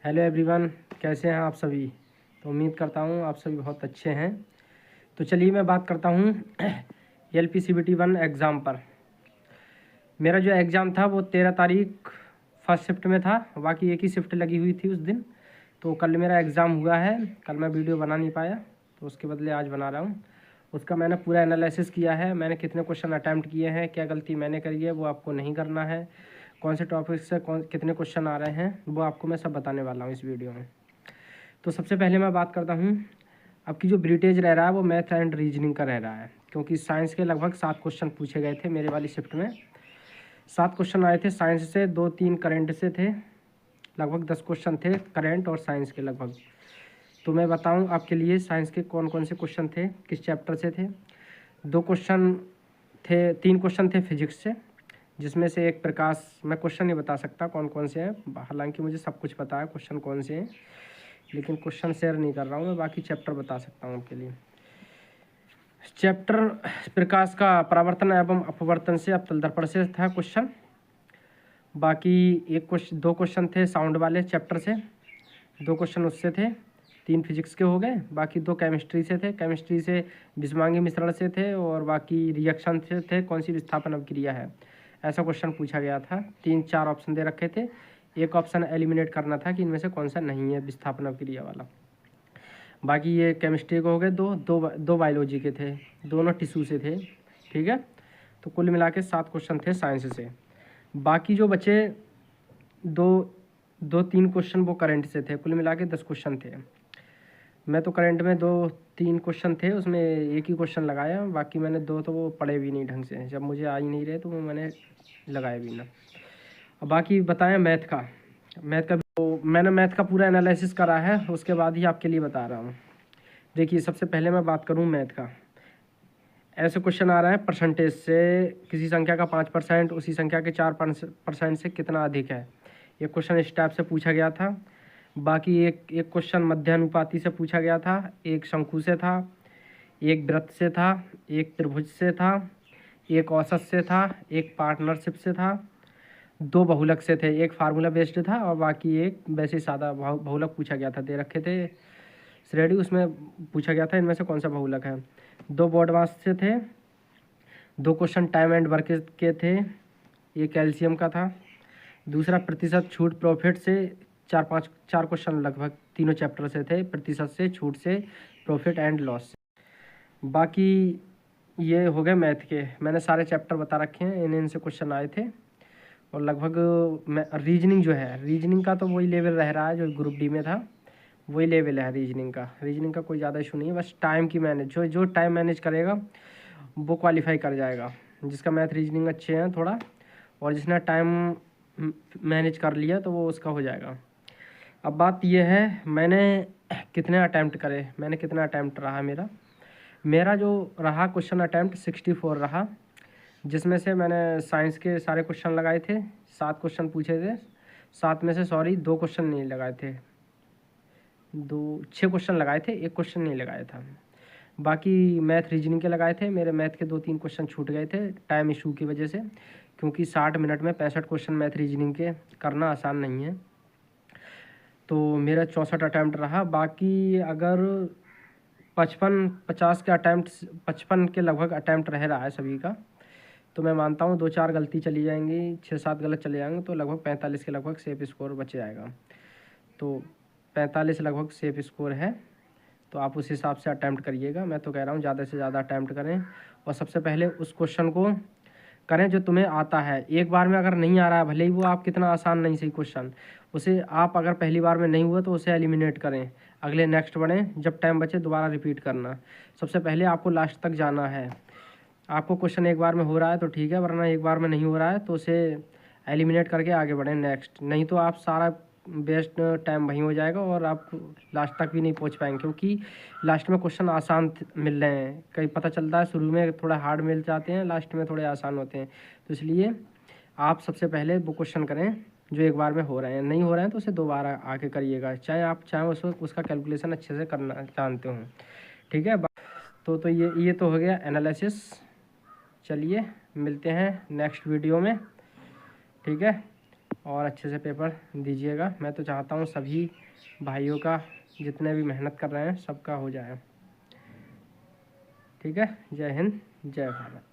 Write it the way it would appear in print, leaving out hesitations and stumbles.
Hello everyone, कैसे हैं आप सभी। तो उम्मीद करता हूँ आप सभी बहुत अच्छे हैं। तो चलिए मैं बात करता हूँ LPCVT1 एग्ज़ाम पर। मेरा जो एग्ज़ाम था वो 13 तारीख फर्स्ट शिफ्ट में था, बाकी एक ही शिफ्ट लगी हुई थी उस दिन। तो कल मेरा एग्ज़ाम हुआ है, कल मैं वीडियो बना नहीं पाया तो उसके बदले आज बना रहा हूँ। उसका मैंने पूरा एनालिसिस किया है, मैंने कितने क्वेश्चन अटैम्प्ट किए हैं, क्या गलती मैंने करी है वो आपको नहीं करना है, कौन से टॉपिक से कितने क्वेश्चन आ रहे हैं वो आपको मैं सब बताने वाला हूँ इस वीडियो में। तो सबसे पहले मैं बात करता हूँ, आपकी जो ब्रीटेज रह रहा है वो मैथ एंड रीजनिंग का रह रहा है, क्योंकि साइंस के लगभग 7 क्वेश्चन पूछे गए थे मेरे वाली शिफ्ट में। 7 क्वेश्चन आए थे साइंस से, 2-3 करंट से थे, लगभग 10 क्वेश्चन थे करंट और साइंस के लगभग। तो मैं बताऊं आपके लिए साइंस के कौन कौन से क्वेश्चन थे, किस चैप्टर से थे। 2 क्वेश्चन थे, 3 क्वेश्चन थे फिजिक्स से, जिसमें से एक प्रकाश, मैं क्वेश्चन नहीं बता सकता कौन कौन से हैं, हालांकि मुझे सब कुछ पता है क्वेश्चन कौन से हैं, लेकिन क्वेश्चन शेयर नहीं कर रहा हूँ मैं, बाकी चैप्टर बता सकता हूँ आपके लिए। चैप्टर प्रकाश का परावर्तन एवं अपवर्तन से अवतल दर्पण से था क्वेश्चन। बाकी 2 क्वेश्चन थे साउंड वाले चैप्टर से, 2 क्वेश्चन उससे थे, 3 फिजिक्स के हो गए। बाकी 2 केमिस्ट्री से थे, केमिस्ट्री से विषमांगी मिश्रण से थे, और बाकी रिएक्शन से थे, कौन सी विस्थापन अभिक्रिया है, ऐसा क्वेश्चन पूछा गया था। 3-4 ऑप्शन दे रखे थे, एक ऑप्शन एलिमिनेट करना था कि इनमें से कौन सा नहीं है विस्थापन अभिक्रिया वाला। बाकी ये केमिस्ट्री को हो गए, दो बायोलॉजी के थे, दोनों टिश्यू से थे, ठीक है। तो कुल मिला के 7 क्वेश्चन थे साइंस से। बाकी जो बचे 2-3 क्वेश्चन वो करंट से थे, कुल मिला के 10 क्वेश्चन थे। मैं तो करंट में 2-3 क्वेश्चन थे उसमें एक ही क्वेश्चन लगाया, बाकी मैंने 2 तो वो पढ़े भी नहीं ढंग से, जब मुझे आ ही नहीं रहे तो वो मैंने लगाए भी ना। अब बाकी बताएं मैथ का तो मैंने मैथ का पूरा एनालिसिस करा है, उसके बाद ही आपके लिए बता रहा हूँ। देखिए सबसे पहले मैं बात करूँ मैथ का। ऐसे क्वेश्चन आ रहा है परसेंटेज से, किसी संख्या का 5% उसी संख्या के 4% से कितना अधिक है, ये क्वेश्चन इस टाइप से पूछा गया था। बाकी एक क्वेश्चन मध्यानुपाती से पूछा गया था, एक शंकु से था, एक वृत्त से था, एक त्रिभुज से था, एक औसत से था, एक पार्टनरशिप से था, 2 बहुलक से थे, एक फार्मूला बेस्ड था और बाकी एक वैसे सादा बहुलक पूछा गया था, दे रखे थे श्रेणी, उसमें पूछा गया था इनमें से कौन सा बहुलक है। 2 बोर्ड मास से थे, 2 क्वेश्चन टाइम एंड वर्क के थे, ये कैल्शियम का था। दूसरा प्रतिशत छूट प्रॉफिट से, 4 क्वेश्चन लगभग तीनों चैप्टर से थे, प्रतिशत से, छूट से, प्रॉफिट एंड लॉस से। बाकी ये हो गए मैथ के, मैंने सारे चैप्टर बता रखे हैं, इनसे क्वेश्चन आए थे। और लगभग रीजनिंग जो है, रीजनिंग का तो वही लेवल रह रहा है जो ग्रुप डी में था, वही लेवल है रीजनिंग का कोई ज़्यादा इशू नहीं है। बस टाइम की मैनेज, जो टाइम मैनेज करेगा वो क्वालिफाई कर जाएगा, जिसका मैथ रीजनिंग अच्छे हैं थोड़ा, और जिसने टाइम मैनेज कर लिया तो वो उसका हो जाएगा। अब बात ये है मैंने कितने अटैम्प्ट करे, मैंने कितना अटैम्प्ट रहा मेरा जो रहा क्वेश्चन अटैम्प्ट 64 रहा, जिसमें से मैंने साइंस के सारे क्वेश्चन लगाए थे, 7 क्वेश्चन पूछे थे, 7 में से 2 क्वेश्चन नहीं लगाए थे, 6 क्वेश्चन लगाए थे, 1 क्वेश्चन नहीं लगाया था। बाकी मैथ रीजनिंग के लगाए थे, मेरे मैथ के 2-3 क्वेश्चन छूट गए थे टाइम इशू की वजह से, क्योंकि 60 मिनट में 65 क्वेश्चन मैथ रीजनिंग के करना आसान नहीं है। तो मेरा 64 अटैम्प्ट रहा। बाकी अगर 55-50 के अटैम्प्ट, 55 के लगभग अटैम्प्ट रह रहा है सभी का, तो मैं मानता हूँ 2-4 गलती चली जाएंगी, 6-7 गलत चले जाएंगे, तो लगभग 45 के लगभग सेफ स्कोर बच जाएगा। तो 45 लगभग सेफ स्कोर है, तो आप उस हिसाब से अटैम्प्ट करिएगा। मैं तो कह रहा हूँ ज़्यादा से ज़्यादा अटैम्प्ट करें, और सबसे पहले उस क्वेश्चन को करें जो तुम्हें आता है। एक बार में अगर नहीं आ रहा है, भले ही वो आप कितना आसान नहीं सही क्वेश्चन, उसे आप अगर पहली बार में नहीं हुआ तो उसे एलिमिनेट करें, अगले नेक्स्ट बढ़ें, जब टाइम बचे दोबारा रिपीट करना। सबसे पहले आपको लास्ट तक जाना है। आपको क्वेश्चन एक बार में हो रहा है तो ठीक है, वरना एक बार में नहीं हो रहा है तो उसे एलिमिनेट करके आगे बढ़ें नेक्स्ट, नहीं तो आप सारा बेस्ट टाइम वहीं हो जाएगा और आप लास्ट तक भी नहीं पहुंच पाएंगे, क्योंकि लास्ट में क्वेश्चन आसान मिल रहे हैं, कहीं पता चलता है शुरू में थोड़ा हार्ड मिल जाते हैं, लास्ट में थोड़े आसान होते हैं। तो इसलिए आप सबसे पहले वो क्वेश्चन करें जो एक बार में हो रहे हैं, नहीं हो रहे हैं तो उसे दोबारा आके करिएगा, चाहे आप चाहें उसका कैलकुलेशन अच्छे से करना जानते हो, ठीक है। तो ये तो हो गया एनालिसिस। चलिए मिलते हैं नेक्स्ट वीडियो में, ठीक है। और अच्छे से पेपर दीजिएगा। मैं तो चाहता हूँ सभी भाइयों का, जितने भी मेहनत कर रहे हैं, सबका हो जाए। ठीक है, जय हिंद, जय भारत।